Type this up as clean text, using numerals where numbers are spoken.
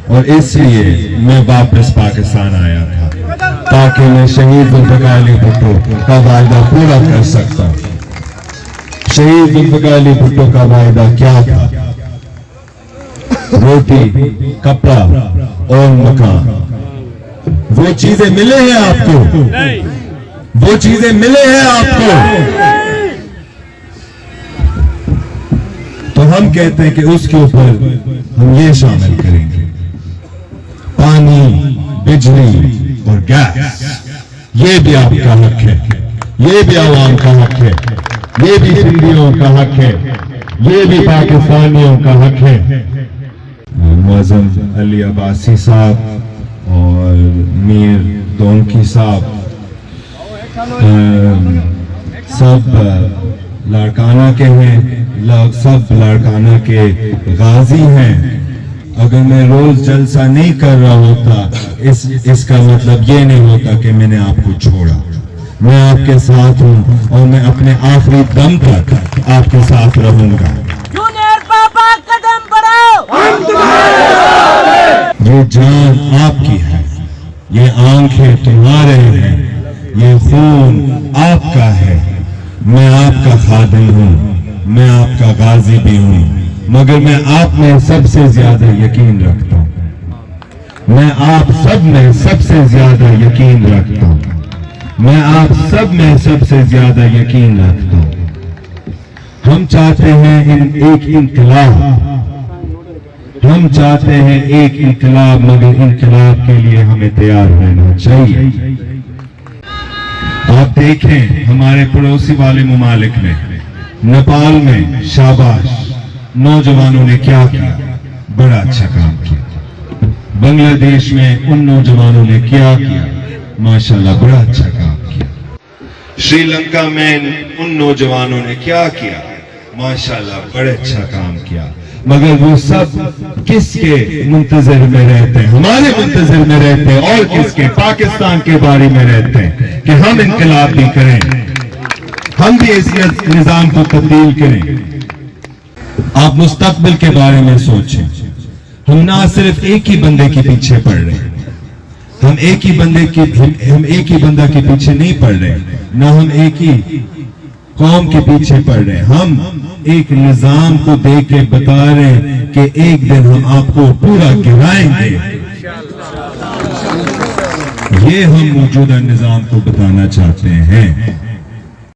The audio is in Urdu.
اور اس لیے میں واپس پاکستان آیا تھا تاکہ میں شہید ذوالفقار علی بھٹو کا وعدہ پورا کر سکتا. شہید ذوالفقار علی بھٹو کا وعدہ کیا تھا؟ روٹی، کپڑا اور مکان. وہ چیزیں ملے ہیں آپ کو؟ وہ چیزیں ملے ہیں آپ کو؟ تو ہم کہتے ہیں کہ اس کے اوپر ہم یہ شامل کریں گے: پانی، بجلی اور گیس. یہ بھی آپ کا حق ہے، یہ بھی عوام کا حق ہے، یہ بھی سندھیوں کا حق ہے، یہ بھی پاکستانیوں کا حق ہے. معظم علی عباسی صاحب اور میر دونکی صاحب سب لاڑکانہ کے ہیں، سب لاڑکانہ کے غازی ہیں. اگر میں روز جلسہ نہیں کر رہا ہوتا اس کا مطلب یہ نہیں ہوتا کہ میں نے آپ کو چھوڑا. میں آپ کے ساتھ ہوں اور میں اپنے آخری دم تک آپ کے ساتھ رہوں گا. یہ جان آپ کی ہے، یہ آنکھیں تمہارے ہیں، یہ خون آپ کا ہے. میں آپ کا خادم ہوں، میں آپ کا غازی بھی ہوں، مگر میں آپ میں سب سے زیادہ یقین رکھتا ہوں. میں آپ سب میں سب سے زیادہ یقین رکھتا ہوں. میں آپ سب میں سب سے زیادہ یقین رکھتا ہوں. ہم چاہتے ہیں ایک انقلاب، ہم چاہتے ہیں ایک انقلاب، مگر انقلاب کے لیے ہمیں تیار ہونا چاہیے. آپ دیکھیں ہمارے پڑوسی والے ممالک میں، نیپال میں شاباش، نوجوانوں نے کیا کیا، بڑا اچھا کام کیا. بنگلہ دیش میں ان نوجوانوں نے کیا کیا، ماشاءاللہ بڑا اچھا کام کیا. شری لنکا میں ان نوجوانوں نے کیا کیا، ماشاءاللہ بڑا اچھا کام کیا. مگر وہ سب کس کے منتظر میں رہتے ہیں؟ ہمارے منتظر میں رہتے ہیں. اور کس کے؟ پاکستان کے بارے میں رہتے ہیں کہ ہم انقلاب بھی کریں، ہم بھی اس نظام کو تبدیل کریں. آپ مستقبل کے بارے میں سوچیں. ہم نہ صرف ایک ہی بندے کے پیچھے پڑ رہے ہیں، ہم ایک ہی بندہ کے پیچھے نہیں پڑ رہے، نہ ہم ایک ہی قوم کے پیچھے پڑ رہے ہیں. ہم ایک نظام کو دیکھ کے بتا رہے ہیں کہ ایک دن ہم آپ کو پورا گرائیں گے. یہ ہم موجودہ نظام کو بتانا چاہتے ہیں.